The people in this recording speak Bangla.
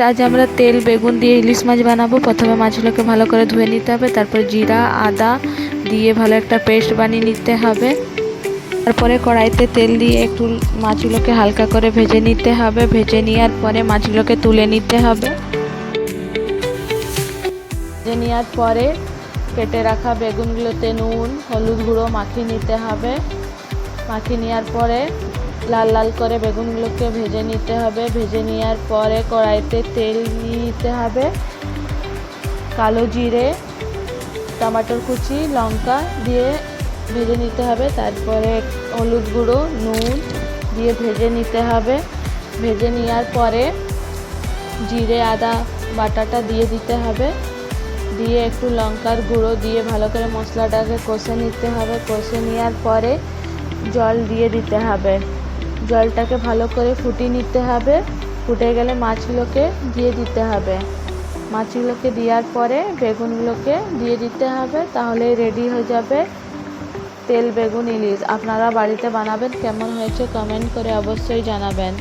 আজ আমরা তেল বেগুন দিয়ে ইলিশ মাছ বানাবো। প্রথমে মাছগুলোকে ভালো করে ধুয়ে নিতে হবে, তারপর জিরা আদা দিয়ে ভালো একটা পেস্ট বানিয়ে নিতে হবে। তারপরে কড়াইতে তেল দিয়ে একটু মাছগুলোকে হালকা করে ভেজে নিতে হবে। ভেজে নেওয়ার পরে মাছগুলোকে তুলে নিতে হবে। ভেজে নেওয়ার পরে কেটে রাখা বেগুনগুলোতে নুন হলুদ গুঁড়ো মাখিয়ে নিতে হবে। মাখিয়ে নেওয়ার পরে লাল লাল করে বেগুনগুলোকে ভেজে নিতে হবে। ভেজে নেওয়ার পরে কড়াইতে তেল দিয়ে নিতে হবে। কালো জিরে টমেটোর কুচি লঙ্কা দিয়ে ভেজে নিতে হবে। তারপরে হলুদ গুঁড়ো নুন দিয়ে ভেজে নিতে হবে। ভেজে নেওয়ার পরে জিরে আদা বাটাটা দিয়ে দিতে হবে। দিয়ে একটু লঙ্কার গুঁড়ো দিয়ে ভালো করে মশলাটাকে কষে নিতে হবে। কষে নেওয়ার পরে জল দিয়ে দিতে হবে। জলটাকে ভালো করে ফুটিয়ে নিতে হবে। ফুটে গেলে মাছগুলোকে দিয়ে দিতে হবে। মাছগুলোকে দেওয়ার পরে বেগুনগুলোকে দিয়ে দিতে হবে। তাহলেই রেডি হয়ে যাবে তেল বেগুন ইলিশ। আপনারা বাড়িতে বানাবেন, কেমন হয়েছে কমেন্ট করে অবশ্যই জানাবেন।